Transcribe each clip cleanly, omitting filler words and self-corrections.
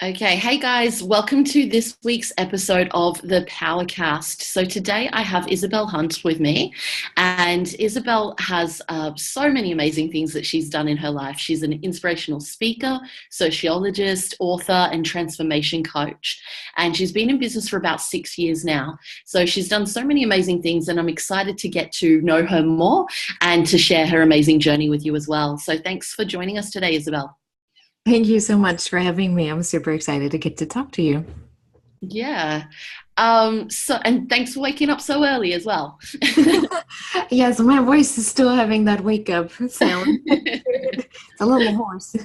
Okay, hey guys, welcome to this week's episode of the Powercast. So today I have Isabel Hundt with me, and Isabel has so many amazing things that she's done in her life. She's an inspirational speaker, sociologist, author, and transformation coach. And she's been in business for about 6 years now. So she's done so many amazing things, and I'm excited to get to know her more and to share her amazing journey with you as well. So thanks for joining us today, Isabel. Thank you so much for having me. I'm super excited to get to talk to you. Yeah. And thanks for waking up so early as well. Yes, my voice is still having that wake up sound. It's a little hoarse.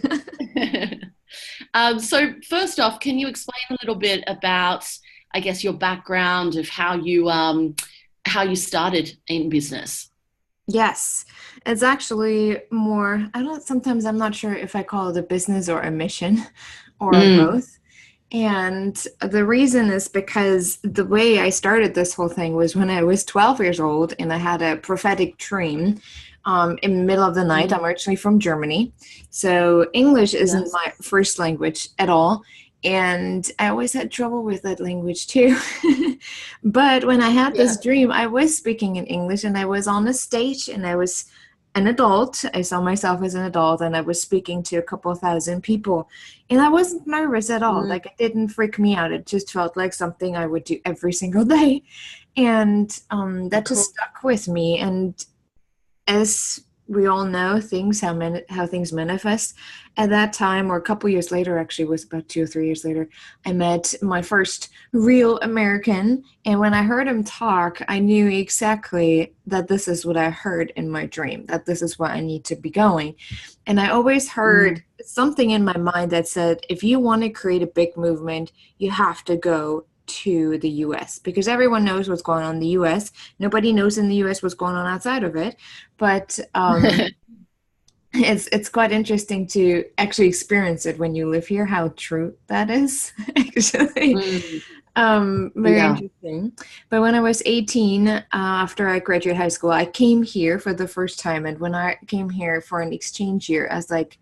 So first off, can you explain a little bit about, I guess, your background of how you started in business? Yes, it's actually more, sometimes I'm not sure if I call it a business or a mission or Mm, both. And the reason is because the way I started this whole thing was when I was 12 years old and I had a prophetic dream in the middle of the night. mm, I'm originally from Germany, so English isn't yes. my first language at all. And I always had trouble with that language too. But when I had Yeah. this dream, I was speaking in English and I was on a stage and I was an adult. I saw myself as an adult and I was speaking to a couple thousand people. And I wasn't nervous at all. Mm, Like, it didn't freak me out. It just felt like something I would do every single day. And that just cool. stuck with me. And as we all know, how things manifest. At that time, or a couple years later, actually, it was about 2 or 3 years later, I met my first real American. And when I heard him talk, I knew exactly that this is what I heard in my dream, that this is where I need to be going. And I always heard Mm, something in my mind that said, if you want to create a big movement, you have to go to the US because everyone knows what's going on in the US. Nobody knows in the US what's going on outside of it. But it's quite interesting to actually experience it when you live here, how true that is, actually. mm, Very yeah. interesting. But when I was 18, after I graduated high school, I came here for the first time. And when I came here for an exchange year, I was like,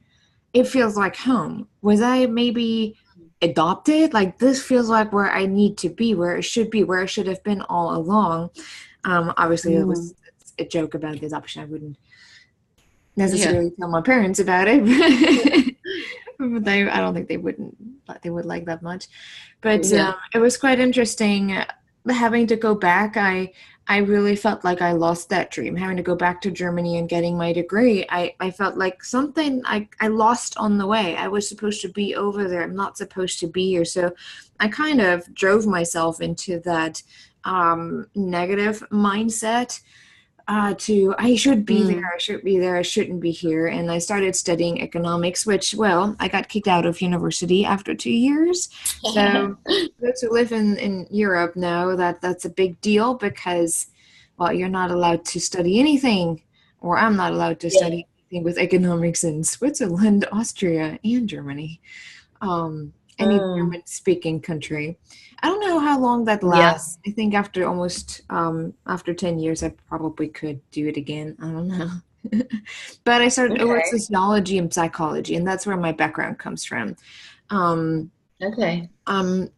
it feels like home. Was I maybe adopted? Like, this feels like where I need to be, where it should be, where I should have been all along. Obviously, it Mm, was a joke about the adoption. I wouldn't yeah. necessarily tell my parents about it. But I don't think they would like that much. But Yeah. it was quite interesting having to go back. I really felt like I lost that dream. Having to go back to Germany and getting my degree, I felt like something I lost on the way. I was supposed to be over there. I'm not supposed to be here. So I kind of drove myself into that negative mindset to I should be there, Mm. I should be there, I shouldn't be here. And I started studying economics, which, well, I got kicked out of university after 2 years. So those who live in Europe know that that's a big deal because, well, you're not allowed to study anything, or I'm not allowed to Yeah. study anything with economics in Switzerland, Austria, and Germany. Any Mm, German speaking country. I don't know how long that yeah. lasts. I think after 10 years I probably could do it again. I don't know. But I started with Okay. sociology and psychology, and that's where my background comes from. Um, Okay. um,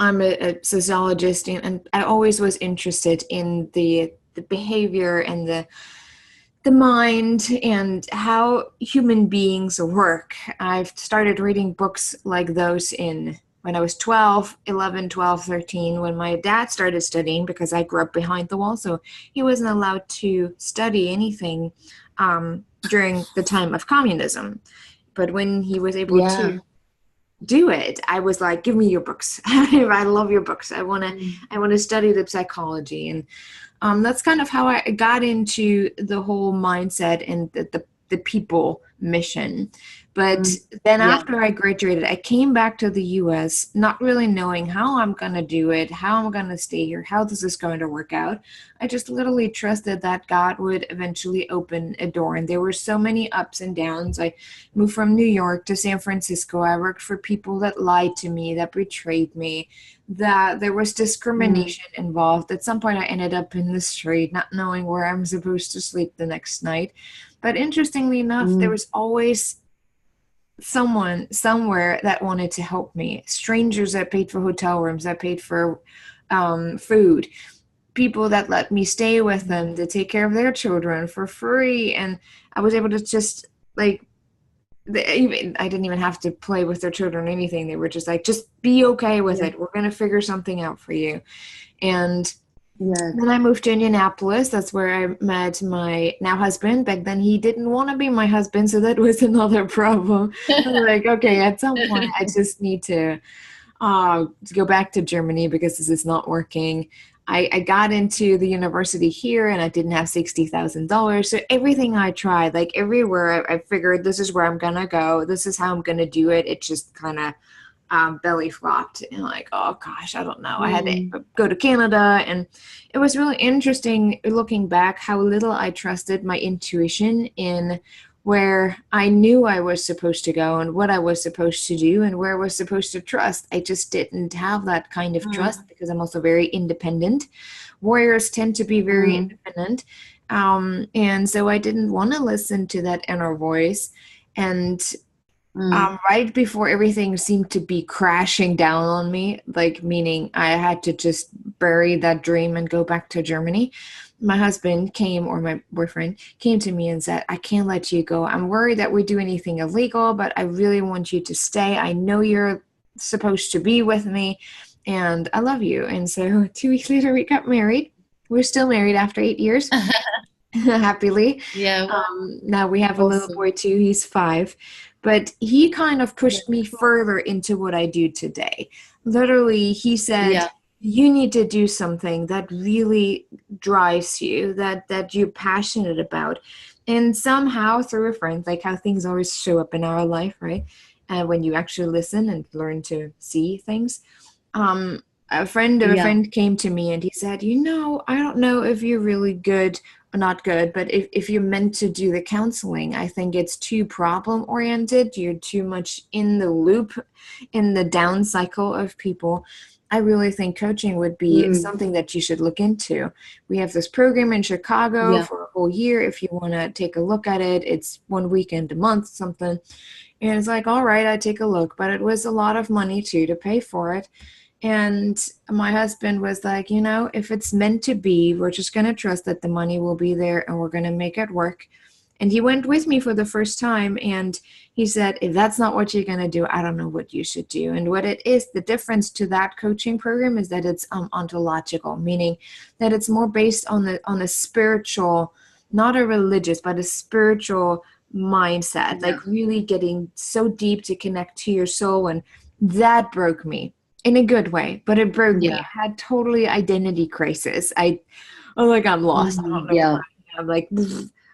I'm a sociologist, and I always was interested in the behavior and the mind and how human beings work. I've started reading books like those in when I was 12, 11, 12, 13, when my dad started studying because I grew up behind the wall. So he wasn't allowed to study anything during the time of communism. But when he was able to Yeah. do it, I was like, give me your books. I love your books. Mm, I want to study the psychology. And that's kind of how I got into the whole mindset and the people mission. But mm, then yeah. after I graduated, I came back to the US, not really knowing how I'm going to do it, how I'm going to stay here, how this is going to work out. I just literally trusted that God would eventually open a door. And there were so many ups and downs. I moved from New York to San Francisco. I worked for people that lied to me, that betrayed me, that there was Mm, discrimination involved. At some point, I ended up in the street, not knowing where I'm supposed to sleep the next night. But interestingly enough, there mm, was always someone somewhere that wanted to help me, strangers that paid for hotel rooms, that paid for food, people that let me stay with them to take care of their children for free. And I was able to just like, I didn't even have to play with their children or anything. They were just like, just be okay with Yeah. it. We're going to figure something out for you. And Yeah. then I moved to Indianapolis. That's where I met my now husband. Back then, he didn't want to be my husband, so that was another problem. I was like, okay, at some point, I just need to go back to Germany because this is not working. I got into the university here and I didn't have $60,000. So everything I tried, like everywhere, I figured this is where I'm gonna go. This is how I'm gonna do it. It just kind of belly flopped and like, oh gosh, I don't know. I had to Mm. go to Canada, and it was really interesting looking back how little I trusted my intuition in where I knew I was supposed to go and what I was supposed to do and where I was supposed to trust. I just didn't have that kind of Mm. trust because I'm also very independent. Warriors tend to be very Mm. independent. And so I didn't want to listen to that inner voice. And Mm. right before everything seemed to be crashing down on me, like meaning I had to just bury that dream and go back to Germany, my husband came, or my boyfriend came to me and said, I can't let you go. I'm worried that we do anything illegal, but I really want you to stay. I know you're supposed to be with me and I love you. And so 2 weeks later, we got married. We're still married after 8 years, happily. Yeah. Well, Now we have a little awesome. boy too. He's 5. But he kind of Yeah. pushed me further into what I do today. Literally, he said, Yeah. you need to do something that really drives you, that you're passionate about. And somehow through a friend, like how things always show up in our life, right? And when you actually listen and learn to see things, a friend of a Yeah. friend came to me and he said, I don't know if you're really good or not good, but if you're meant to do the counseling, I think it's too problem oriented. You're too much in the loop, in the down cycle of people. I really think coaching would be Mm. something that you should look into. We have this program in Chicago Yeah. for a whole year. If you want to take a look at it, it's one weekend a month, something. And it's like, all right, I take a look, but it was a lot of money too to pay for it. And my husband was like, if it's meant to be, we're just going to trust that the money will be there and we're going to make it work. And he went with me for the first time and he said, if that's not what you're going to do, I don't know what you should do. And what it is, the difference to that coaching program is that it's ontological, meaning that it's more based on a spiritual, not a religious, but a spiritual mindset, Yeah. like really getting so deep to connect to your soul. And that broke me in a good way, but it broke me. Yeah. I had totally identity crisis. Oh, like I'm lost. I don't Mm. know who Yeah. I am. Like,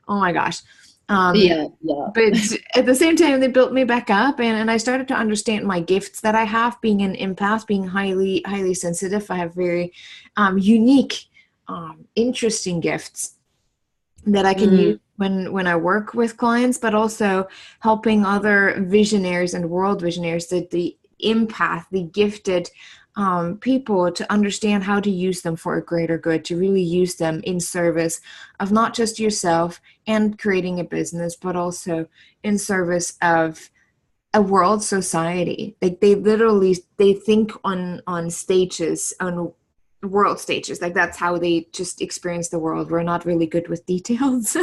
oh my gosh. Um, Yeah. Yeah. but at the same time, they built me back up, and I started to understand my gifts that I have, being an empath, being highly, highly sensitive. I have very unique, interesting gifts that I can use Mm. when I work with clients, but also helping other visionaries and world visionaries, the empath, the gifted people to understand how to use them for a greater good, to really use them in service of not just yourself and creating a business, but also in service of a world society. Like they think on stages, on world stages. Like that's how they just experience the world. We're not really good with details.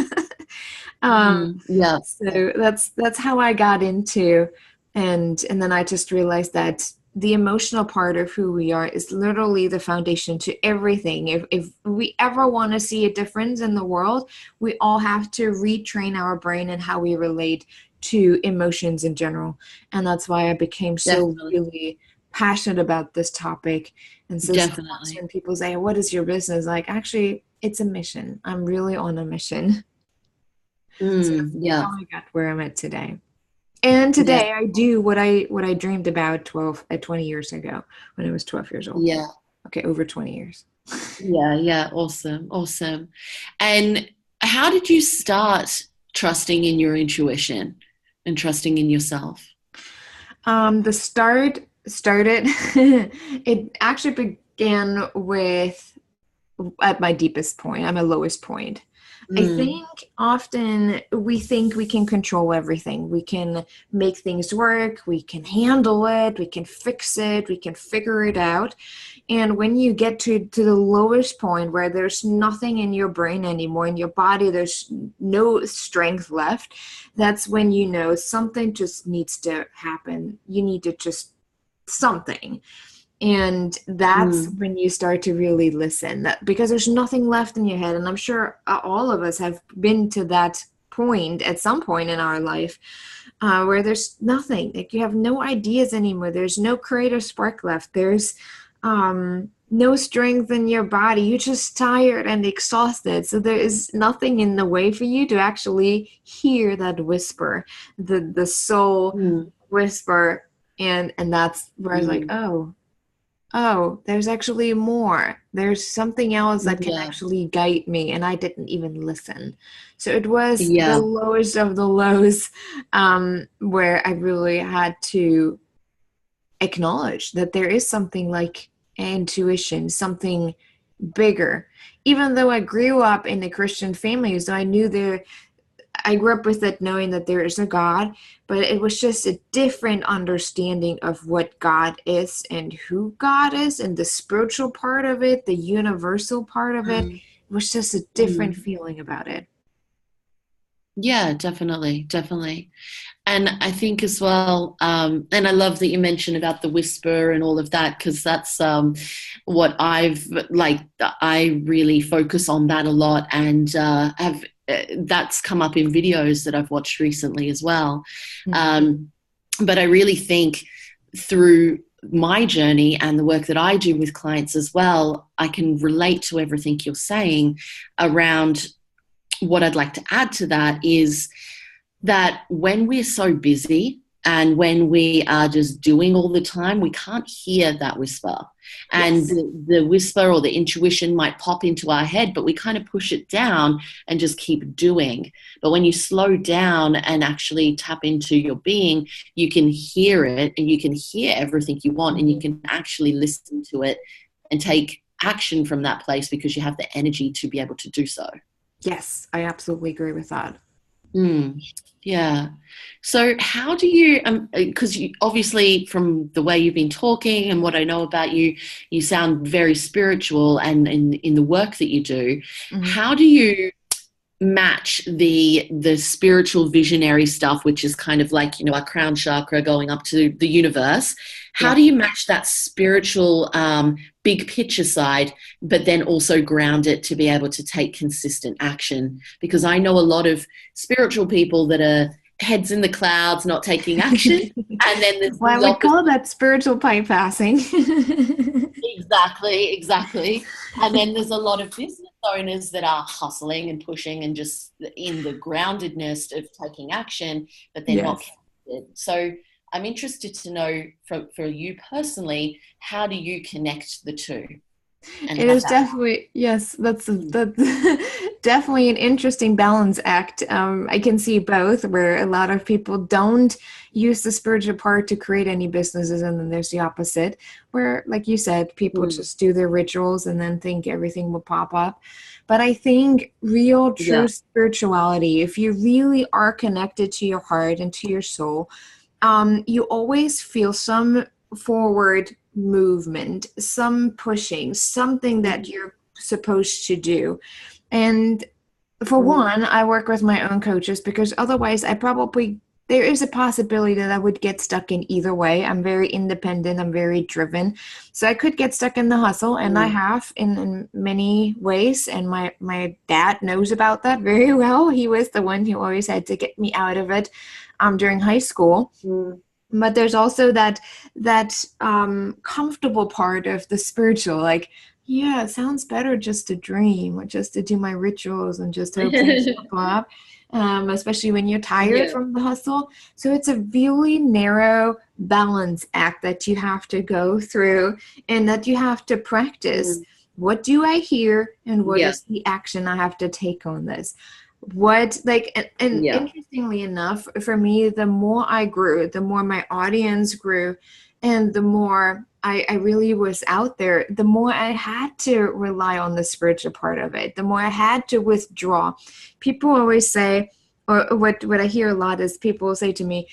um Mm. Yeah. so that's how I got into, and then I just realized that the emotional part of who we are is literally the foundation to everything. If we ever want to see a difference in the world, we all have to retrain our brain and how we relate to emotions in general. And that's why I became so Definitely. really passionate about this topic. And so sometimes Definitely. when people say, what is your business? Like, actually, it's a mission. I'm really on a mission. So Mm. that's Yeah. how I got where I'm at today. And Yeah. today I do what I dreamed about 20 years ago when I was 12 years old. Yeah. Okay, over 20 years. Yeah. Yeah. Awesome. Awesome. And how did you start trusting in your intuition and trusting in yourself? The start started it actually began with at my deepest point, at my lowest point. I Mm. think often we think we can control everything. We can make things work, we can handle it, we can fix it, we can figure it out. And when you get to the lowest point where there's nothing in your brain anymore, in your body, there's no strength left, that's when you know something just needs to happen. You need to just something. And that's Mm. when you start to really listen, that because there's nothing left in your head. And I'm sure all of us have been to that point at some point in our life, where there's nothing, like you have no ideas anymore, there's no creative spark left, there's no strength in your body, you're just tired and exhausted, so there is nothing in the way for you to actually hear that whisper, the soul Mm. whisper. And that's where I was like, Mm. oh, there's actually more. There's something else that can Yeah. actually guide me, and I didn't even listen. So it was the Yeah. lowest of the lows, where I really had to acknowledge that there is something like intuition, something bigger. Even though I grew up in a Christian family, so I grew up with it knowing that there is a God, but it was just a different understanding of what God is and who God is and the spiritual part of it, the universal part of it. Mm. It was just a different Mm. feeling about it. Yeah, definitely, definitely. And I think as well, and I love that you mentioned about the whisper and all of that, because that's what I've like. I really focus on that a lot, and have that's come up in videos that I've watched recently as well. Mm. Um, but I really think through my journey and the work that I do with clients as well, I can relate to everything you're saying around. What I'd like to add to that is that when we're so busy and when we are just doing all the time, we can't hear that whisper. And Yes. the whisper or the intuition might pop into our head, but we kind of push it down and just keep doing. But when you slow down and actually tap into your being, you can hear it and you can hear everything you want and you Mhm. can actually listen to it and take action from that place because you have the energy to be able to do so. Yes, I absolutely agree with that. Mm, yeah. So, how do you, because you obviously, from the way you've been talking and what I know about you, you sound very spiritual and in the work that you do. Mhm. How do you match the spiritual visionary stuff, which is kind of like, our crown chakra going up to the universe? How Yeah. do you match that spiritual big picture side, but then also ground it to be able to take consistent action? Because I know a lot of spiritual people that are heads in the clouds, not taking action. And then there's Well, I the would opposite. call that spiritual bypassing. Exactly, exactly. And then there's a lot of business owners that are hustling and pushing and just in the groundedness of taking action, but they're not Yes. connected. So I'm interested to know for you personally, how do you connect the two and It have is that? definitely, yes, that's definitely an interesting balance act. I can see both, where a lot of people don't use the spiritual part to create any businesses, and then there's the opposite, where, like you said, people Mm, just do their rituals and then think everything will pop up. But I think real, true yeah. spirituality, if you really are connected to your heart and to your soul, you always feel some forward movement, some pushing, something that Mm, you're supposed to do. And for mm, one, I work with my own coaches because otherwise there is a possibility that I would get stuck in either way. I'm very independent, I'm very driven. So I could get stuck in the hustle, and I mm, have in many ways. And my dad knows about that very well. He was the one who always had to get me out of it during high school. mm, But there's also that comfortable part of the spiritual, like, yeah, it sounds better just to dream or just to do my rituals and just hope things pop up, especially when you're tired yeah. from the hustle. So it's a really narrow balance act that you have to go through and that you have to practice. Mm, What do I hear and what yeah. is the action I have to take on this? what, like, and Yeah. interestingly enough, for me, the more I grew, the more my audience grew, and the more I really was out there, the more I had to rely on the spiritual part of it, the more I had to withdraw. People always say, or what I hear a lot is people say to me,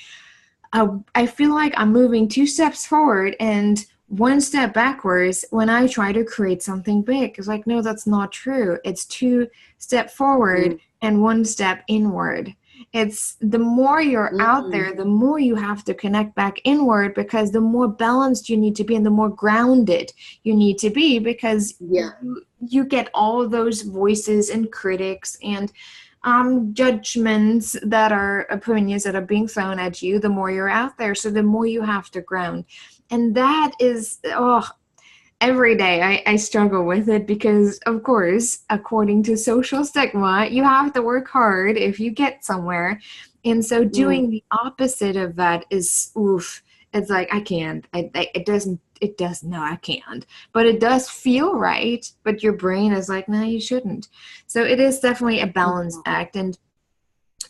I feel like I'm moving two steps forward and one step backwards when I try to create something big. It's like, no, that's not true. It's two step forward Mm. and one step inward. It's the more you're out Mm. there, the more you have to connect back inward, because the more balanced you need to be and the more grounded you need to be, because Yeah. you get all those voices and critics and judgments that are opinions that are being thrown at you the more you're out there. So the more you have to ground. And that is, oh, every day I struggle with it because, of course, according to social stigma, you have to work hard if you get somewhere. And so Mm. doing the opposite of that is, oof, it's like, I can't. It does, no, I can't. But it does feel right. But your brain is like, no, you shouldn't. So it is definitely a balance act. And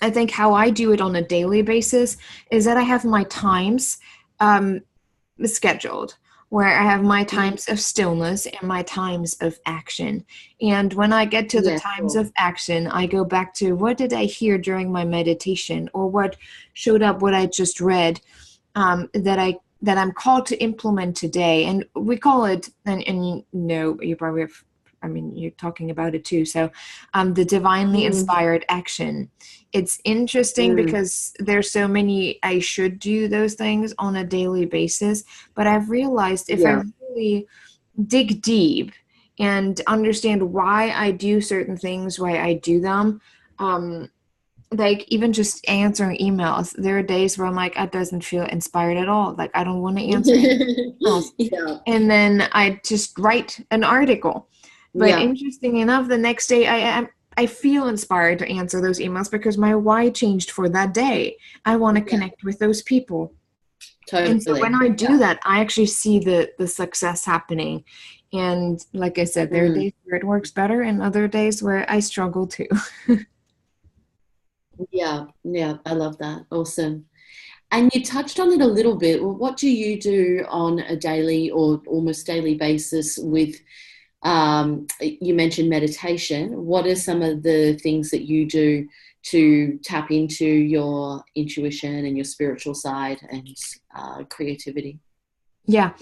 I think how I do it on a daily basis is that I have my times um, scheduled, where I have my Mm. times of stillness and my times of action. And when I get to the Yeah, times sure. of action, I go back to what did I hear during my meditation, or what showed up, what I just read, that I'm called to implement today. And we call it, and you know, you probably have, I mean, you're talking about it too. So, the divinely Mm. inspired action. It's interesting Mm. because there's so many, I should do those things on a daily basis, but I've realized if I Yeah. really dig deep and understand why I do certain things, why I do them, um, like even just answering emails, there are days where I'm like, I doesn't feel inspired at all. Like, I don't want to answer any emails. Yeah. And then I just write an article. But Yeah. interesting enough, the next day I feel inspired to answer those emails because my why changed for that day. I want to Yeah. connect with those people. And so when Totally. I Yeah. do that, I actually see the success happening. And like I said, there are Mm. days where it works better and other days where I struggle too. Yeah. Yeah. I love that. Awesome. And you touched on it a little bit. Well, what do you do on a daily or almost daily basis with, you mentioned meditation. What are some of the things that you do to tap into your intuition and your spiritual side and creativity? Yeah.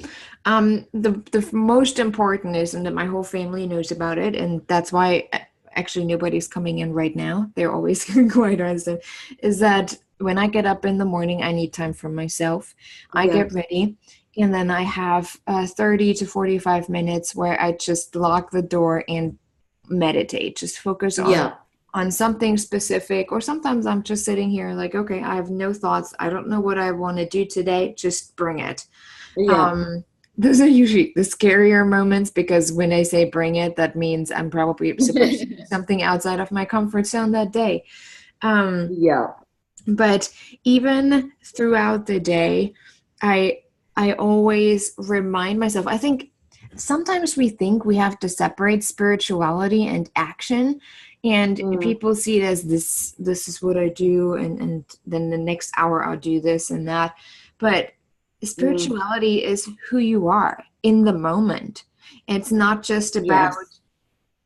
The most important is, and that my whole family knows about it, and that's why actually nobody's coming in right now. They're always quite reticent. Is that when I get up in the morning, I need time for myself. I Yeah. get ready, and then I have 30 to 45 minutes where I just lock the door and meditate, just focus Yeah. on something specific. Or sometimes I'm just sitting here like, okay, I have no thoughts. I don't know what I want to do today. Just bring it. Yeah. um, those are usually the scarier moments, because when I say bring it, that means I'm probably supposed to do something outside of my comfort zone that day. Um, Yeah. but even throughout the day, I I always remind myself. I think sometimes we think we have to separate spirituality and action, and Mm. people see it as this is what I do, and then the next hour I'll do this and that. But Mm. spirituality is who you are in the moment. It's not just about Yes.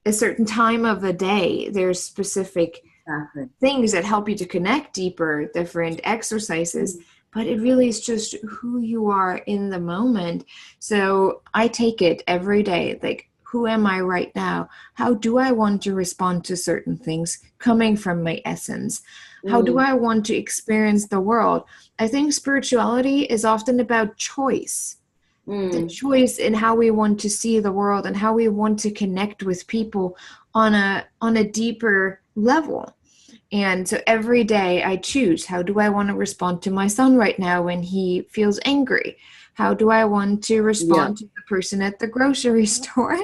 a certain time of the day. There's specific Exactly. things that help you to connect deeper, different exercises, Mm. but it really is just who you are in the moment. So I take it every day, like, who am I right now? How do I want to respond to certain things coming from my essence? How do Mm. I want to experience the world? I think spirituality is often about choice, the Mm. choice in how we want to see the world and how we want to connect with people on a deeper level. And so every day I choose, how do I want to respond to my son right now when he feels angry? How do I want to Yeah. respond to the person at the grocery store?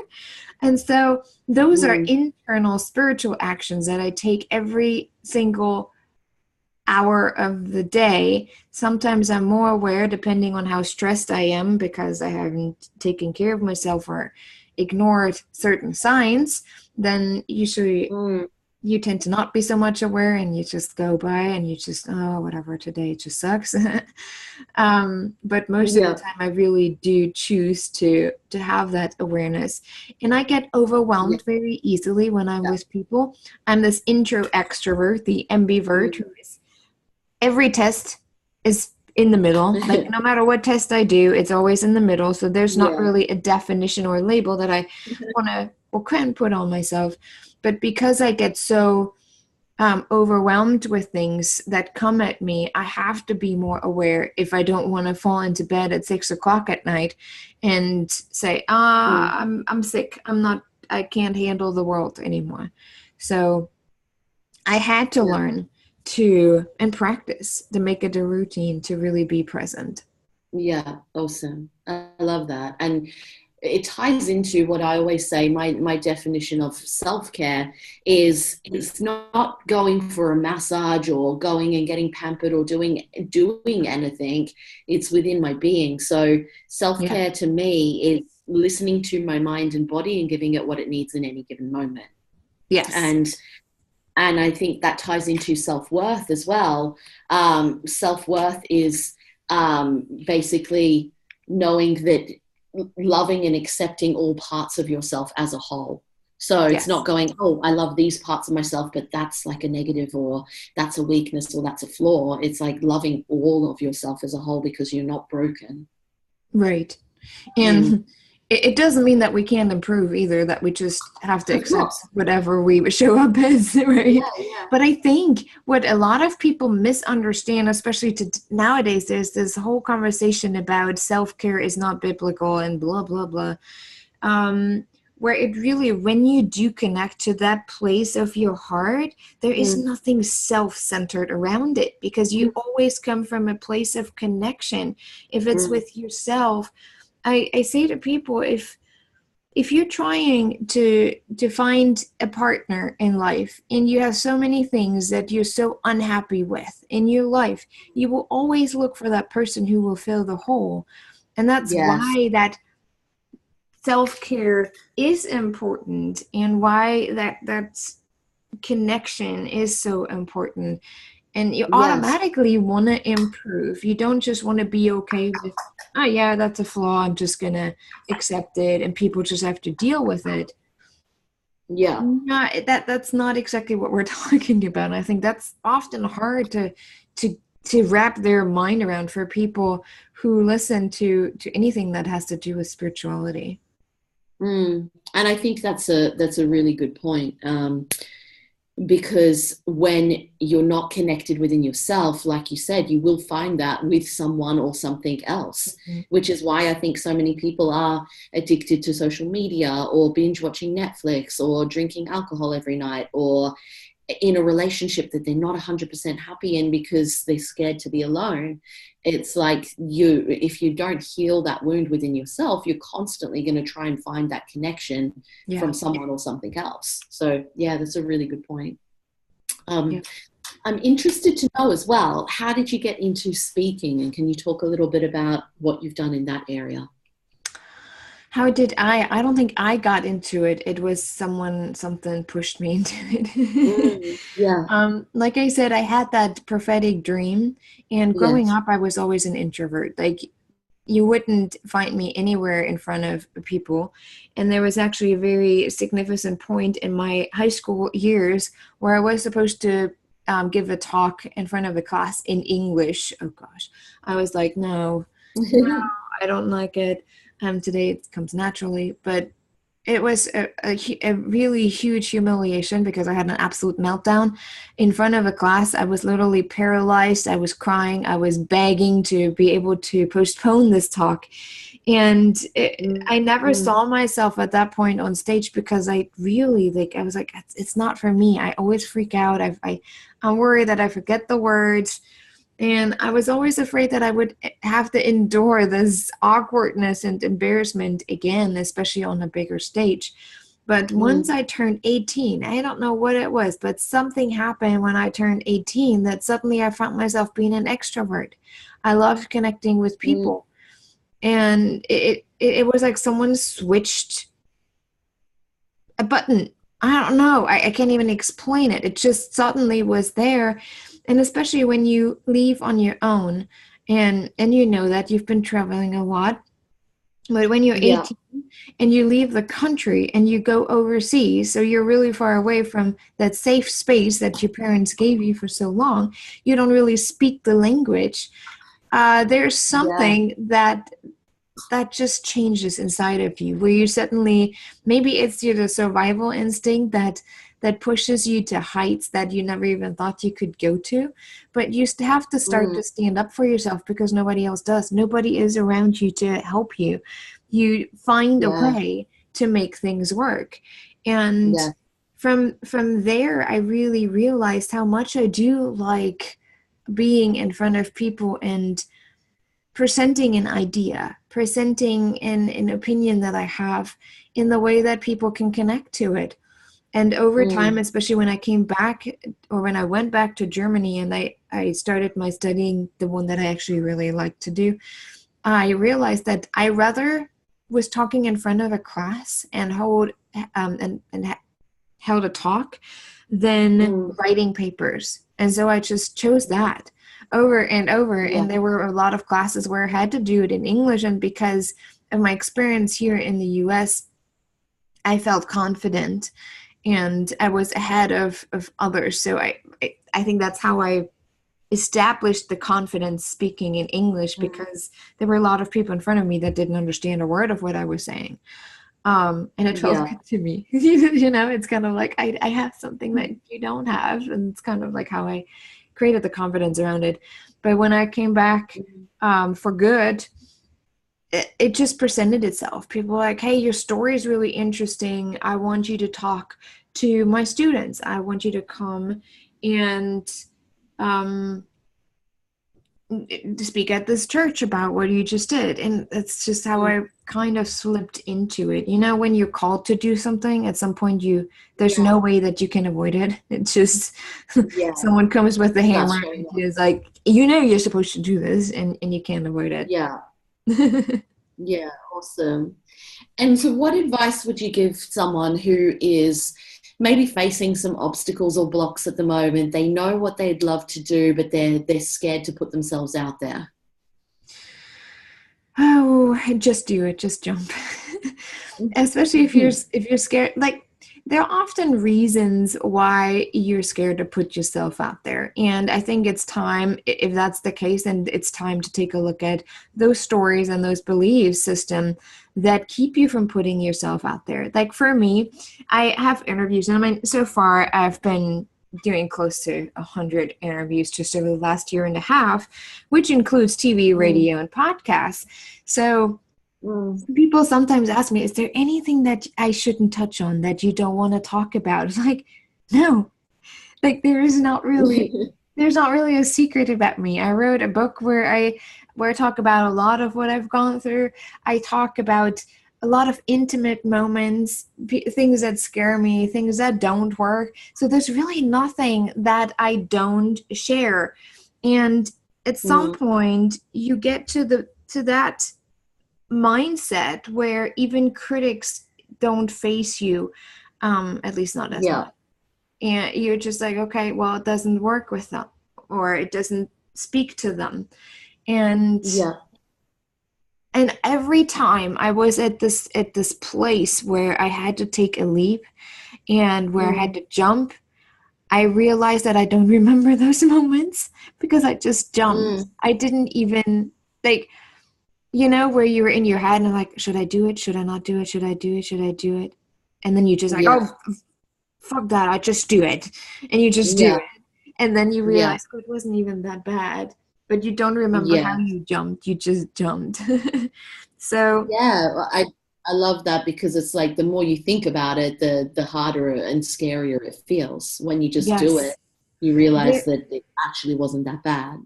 And so those are Mm. internal spiritual actions that I take every single hour of the day. Sometimes I'm more aware depending on how stressed I am because I haven't taken care of myself or ignored certain signs. Then usually Mm. you tend to not be so much aware, and you just go by and you just, oh, whatever, today it just sucks. But most of the Yeah. time I really do choose to have that awareness. And I get Yeah. overwhelmed very easily when I'm with people. I'm this intro extrovert, the ambivert, who is every test is in the middle. Like no matter what test I do, it's always in the middle. So there's not Yeah. really a definition or a label that I want to or can put on myself. But because I get so overwhelmed with things that come at me, I have to be more aware if I don't want to fall into bed at 6 o'clock at night and say, Mm. I'm sick. I can't handle the world anymore. So I had to Yeah. learn to and practice to make it a routine to really be present. Yeah. Awesome. I love that. And it ties into what I always say. My definition of self care is it's not going for a massage or going and getting pampered or doing anything. It's within my being. So self Yeah. care to me is listening to my mind and body and giving it what it needs in any given moment. Yes. And I think that ties into self worth as well. Self worth is basically knowing that loving and accepting all parts of yourself as a whole. So it's not Yes. going, oh, I love these parts of myself, but that's like a negative or that's a weakness or that's a flaw. It's like loving all of yourself as a whole because you're not broken. Right. Mm. And it doesn't mean that we can't improve either, that we just have to Of accept course. whatever we show up as, right? Yeah, yeah. But I think what a lot of people misunderstand, especially to nowadays, there's this whole conversation about self-care is not biblical and blah, blah, blah. Um, where it really, when you do connect to that place of your heart, there is Mm. nothing self-centered around it because you always come from a place of connection. If it's Mm. with yourself, I say to people, if you're trying to find a partner in life and you have so many things that you're so unhappy with in your life, you will always look for that person who will fill the hole. And that's Yes. why that self-care is important and why that connection is so important. And you Yes. automatically want to improve. You don't just want to be okay with, oh yeah, that's a flaw, I'm just gonna accept it and people just have to deal with it. Yeah. Not that's not exactly what we're talking about. I think that's often hard to to wrap their mind around for people who listen to anything that has to do with spirituality. Mm. And I think that's a really good point. Because when you're not connected within yourself, like you said, you will find that with someone or something else, Mhm. which is why I think so many people are addicted to social media or binge watching Netflix or drinking alcohol every night or in a relationship that they're not 100% happy in because they're scared to be alone. It's like if you don't heal that wound within yourself, you're constantly going to try and find that connection Yeah. from someone or something else. So yeah, that's a really good point. Yeah. um, I'm interested to know as well, how did you get into speaking, and can you talk a little bit about what you've done in that area? How did I don't think I got into it. It was something pushed me into it. Mm. Yeah. Like I said, I had that prophetic dream, and growing Yes. up, I was always an introvert. Like you wouldn't find me anywhere in front of people. And there was actually a very significant point in my high school years where I was supposed to give a talk in front of a class in English. Oh gosh, I was like, no, I don't like it. Today it comes naturally, but it was a really huge humiliation because I had an absolute meltdown in front of a class. I was literally paralyzed. I was crying. I was begging to be able to postpone this talk. And I never Mm. saw myself at that point on stage because I really like, I was like, it's not for me. I always freak out. I'm worried that I forget the words. And I was always afraid that I would have to endure this awkwardness and embarrassment again, especially on a bigger stage. But once Mm. I turned 18, I don't know what it was, but something happened when I turned 18 that suddenly I found myself being an extrovert. I loved connecting with Mm. people. And it was like someone switched a button I don't know. I can't even explain it. It just suddenly was there. And especially when you leave on your own and you know that you've been traveling a lot. But when you're Yeah, 18 and you leave the country and you go overseas, so you're really far away from that safe space that your parents gave you for so long, you don't really speak the language. There's yeah, something that just changes inside of you where you suddenly, maybe it's your the survival instinct that pushes you to heights that you never even thought you could go to, but you have to start mm, to stand up for yourself because nobody else does. Nobody is around you to help you. You find a yeah, way to make things work. And yeah, from there I really realized how much I do like being in front of people and presenting an idea, presenting an opinion that I have in the way that people can connect to it. And over time, mm, especially when I came back or when I went back to Germany and I started my studying, the one that I actually really like to do, I realized that I rather was talking in front of a class and held a talk than mm, writing papers. And so I just chose that over and over. yeah, And there were a lot of classes where I had to do it in English. And because of my experience here in the US, I felt confident and I was ahead of others. So I think that's how I established the confidence speaking in English, mm, because there were a lot of people in front of me that didn't understand a word of what I was saying. And it felt yeah, good to me. You know, it's kind of like I have something that you don't have, and it's kind of like how I created the confidence around it. But when I came back mm, for good, it just presented itself. People were like, hey, your story is really interesting. I want you to talk to my students. I want you to come and um, to speak at this church about what you just did. And that's just how mm, I kind of slipped into it. You know, when you're called to do something, at some point there's yeah, no way that you can avoid it. It's just yeah. someone comes with the Start hammer showing and up. is like, you know, you're supposed to do this and you can't avoid Yeah, it. yeah, awesome. And so, what advice would you give someone who is maybe facing some obstacles or blocks at the moment? They know what they'd love to do, but they're scared to put themselves out there. Oh, just do it. Just jump. Especially if you're scared. Like there are often reasons why you're scared to put yourself out there. And I think it's time, if that's the case, then it's time to take a look at those stories and those belief system that keep you from putting yourself out there. Like for me, I have interviews, and I mean, so far I've been doing close to 100 interviews just over the last year and a half, which includes TV, Mm, radio, and podcasts. So mm. people sometimes ask me, is there anything that I shouldn't touch on that you don't want to talk about? It's like, no, like there's not really a secret about me. I wrote a book where I talk about a lot of what I've gone through. I talk about a lot of intimate moments, things that scare me, things that don't work. So there's really nothing that I don't share. And at some Mm, point you get to that mindset where even critics don't face you, at least not as yeah, much. And you're just like, okay, well, it doesn't work with them, or it doesn't speak to them. And yeah, and every time I was at this place where I had to take a leap and where I had mm, to jump, I realized that I don't remember those moments because I just jumped. mm, I didn't even like, you know, where you were in your head and like, should I do it? Should I not do it? Should I do it? Should I do it? And then you just like, yeah, oh, fuck that. I just do it. And you just do yeah, it. And then you yeah, realize, oh, it wasn't even that bad. But you don't remember how yeah. you jumped. You just jumped. So, Yeah, I love that because it's like the more you think about it, the harder and scarier it feels. When you just do it, yes. you realize There, that it actually wasn't that bad.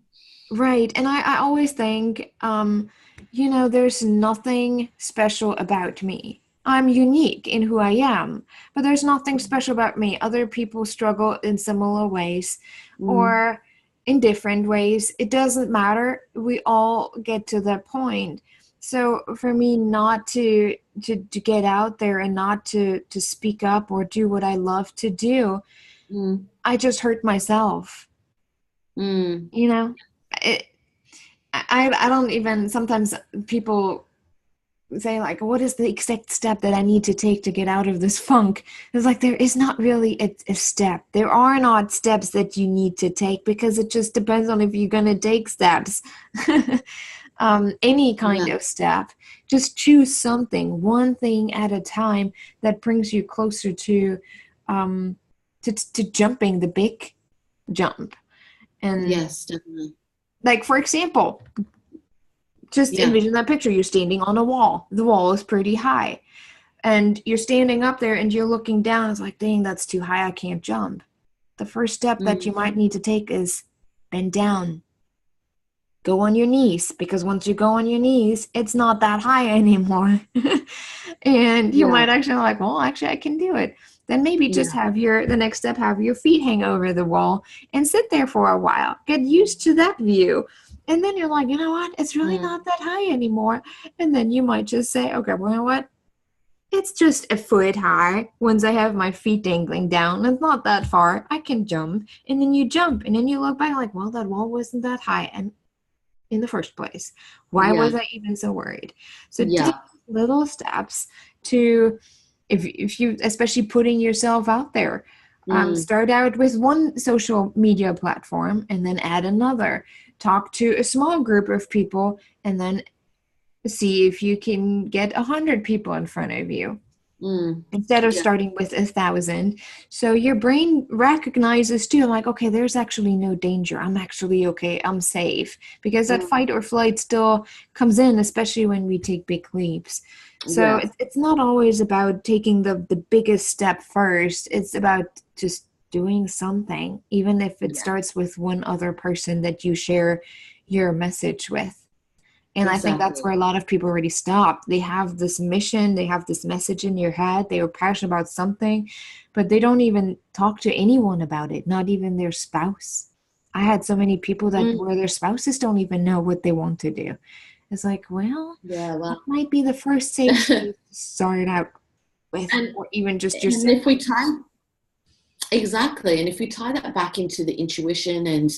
right. And I always think, you know, there's nothing special about me. I'm unique in who I am, but there's nothing special about me. Other people struggle in similar ways Mm, or in different ways. It doesn't matter. We all get to that point. So for me not to get out there and not to speak up or do what I love to do, Mm, I just hurt myself. mm, You know, it, I don't even, sometimes people say like, what is the exact step that I need to take to get out of this funk? It's like, there is not really a step. There are not steps that you need to take, because it just depends on if you're going to take steps. Any kind yeah. of step. Just choose something, one thing at a time, that brings you closer um, to jumping the big jump. And Yes, definitely. like, for example, just Yeah. envision that picture. You're standing on a wall. The wall is pretty high. And you're standing up there and you're looking down. It's like, dang, that's too high. I can't jump. The first step that you Mm, might need to take is bend down. Go on your knees, because once you go on your knees, it's not that high anymore. And you yeah. might actually like, well, actually, I can do it. Then maybe just Yeah. have the next step, have your feet hang over the wall and sit there for a while. Get used to that view. And then you're like, you know what? It's really Mm, not that high anymore. And then you might just say, okay, well, you know what? It's just a foot high. Once I have my feet dangling down, it's not that far. I can jump. And then you jump. And then you look back like, well, that wall wasn't that high. And in the first place? Why yeah. was I even so worried? So take Yeah. little steps to, if you, especially putting yourself out there, Mm, start out with one social media platform and then add another. Talk to a small group of people and then see if you can get 100 people in front of you mm, instead of yeah. starting with 1,000. So your brain recognizes too, like, okay, there's actually no danger. I'm actually okay. I'm safe, because that Mm, fight or flight still comes in, especially when we take big leaps. So yeah. it's not always about taking the biggest step first. It's about just doing something, even if it Yeah. starts with one other person that you share your message with. And I think that's Exactly. where a lot of people already stop. They have this mission, they have this message in your head, they are passionate about something, but they don't even talk to anyone about it, not even their spouse. I had so many people that Mm, where their spouses don't even know what they want to do. It's like, well, yeah. that Well, might be the first safe space to start out with, and or even just and yourself. if we tie exactly, and if we tie that back into the intuition and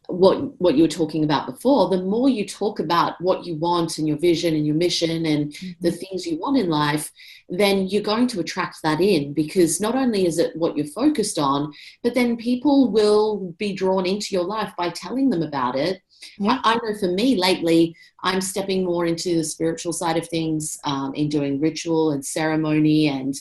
what you were talking about before, the more you talk about what you want and your vision and your mission and the Mhm. things you want in life, then you're going to attract that in, because not only is it what you're focused on, but then people will be drawn into your life by telling them about it. Yeah. I know for me lately, I'm stepping more into the spiritual side of things, in doing ritual and ceremony and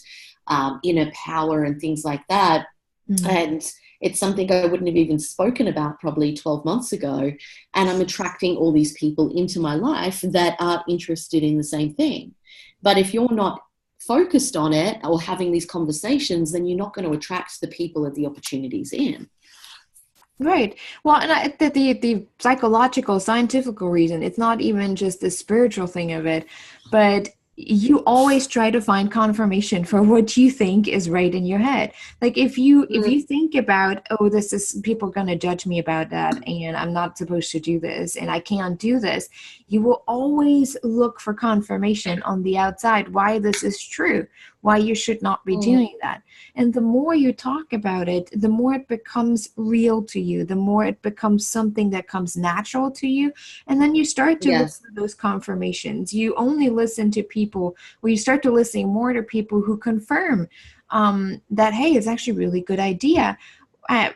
inner power and things like that. Mhm. And it's something I wouldn't have even spoken about probably 12 months ago. And I'm attracting all these people into my life that are interested in the same thing. But if you're not focused on it or having these conversations, then you're not going to attract the people and the opportunities in. Right. Well, and the psychological, scientific reason, it's not even just the spiritual thing of it, but you always try to find confirmation for what you think is right in your head. Like if you Mm, think about, oh, this is people gonna judge me about that, and I'm not supposed to do this, and I can't do this, you will always look for confirmation on the outside why this is true, why you should not be mm, doing that. And the more you talk about it, the more it becomes real to you, the more it becomes something that comes natural to you. And then you start to look yes. for those confirmations. You only listen to people, or you start to listen more to people who confirm that, hey, it's actually a really good idea.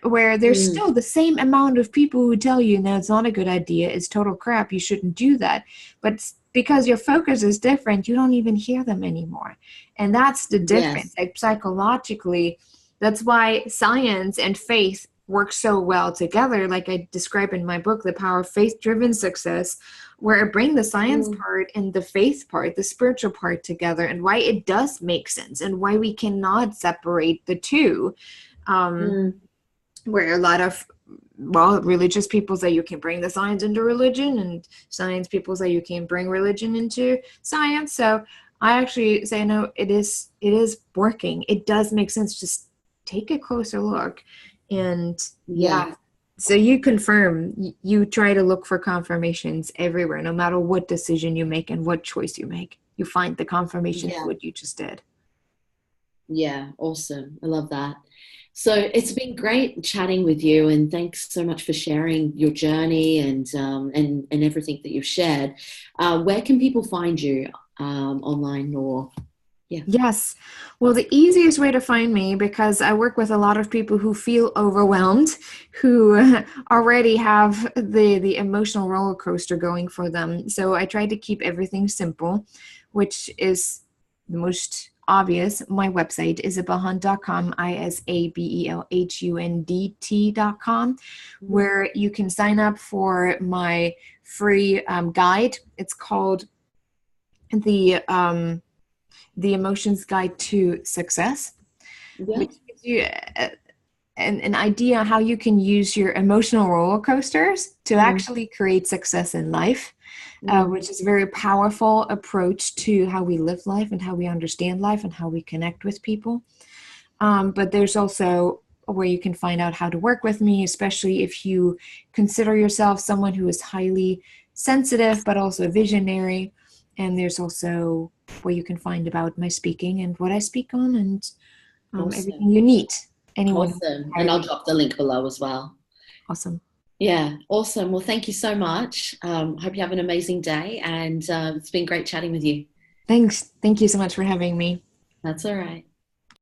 Where there's Mm, still the same amount of people who tell you, no, it's not a good idea, it's total crap, you shouldn't do that. But because your focus is different, you don't even hear them anymore. And that's the difference. yes. Like psychologically, that's why science and faith work so well together. Like I describe in my book, The Power of Faith Driven Success, where I bring the science Mm, part and the faith part, the spiritual part together, and why it does make sense and why we cannot separate the two. Um, mm, where a lot of, well, religious people say you can bring the science into religion, and science people say you can bring religion into science. So I actually say no, it is working. It does make sense. Just take a closer look. And yeah. yeah. So you confirm, you try to look for confirmations everywhere, no matter what decision you make and what choice you make. You find the confirmation in Yeah. what you just did. Yeah, awesome. I love that. So it's been great chatting with you, and thanks so much for sharing your journey and everything that you've shared. Where can people find you online or yeah? Yes. Well, the easiest way to find me, because I work with a lot of people who feel overwhelmed, who already have the emotional roller coaster going for them. So I try to keep everything simple, which is the most obvious. My website, isabelhunt.com, isabelhunt.com, where you can sign up for my free guide. It's called the the Emotions Guide to Success, Yeah. which gives you an idea how you can use your emotional roller coasters to Mm, actually create success in life, mm, which is a very powerful approach to how we live life and how we understand life and how we connect with people. But there's also where you can find out how to work with me, especially if you consider yourself someone who is highly sensitive but also visionary. And there's also where you can find about my speaking and what I speak on and everything awesome. you need. Anyone who's Awesome. And I'll highly drop the link below as well. awesome. Yeah, awesome. Well, thank you so much. Hope you have an amazing day, and it's been great chatting with you. Thanks. Thank you so much for having me. That's all right.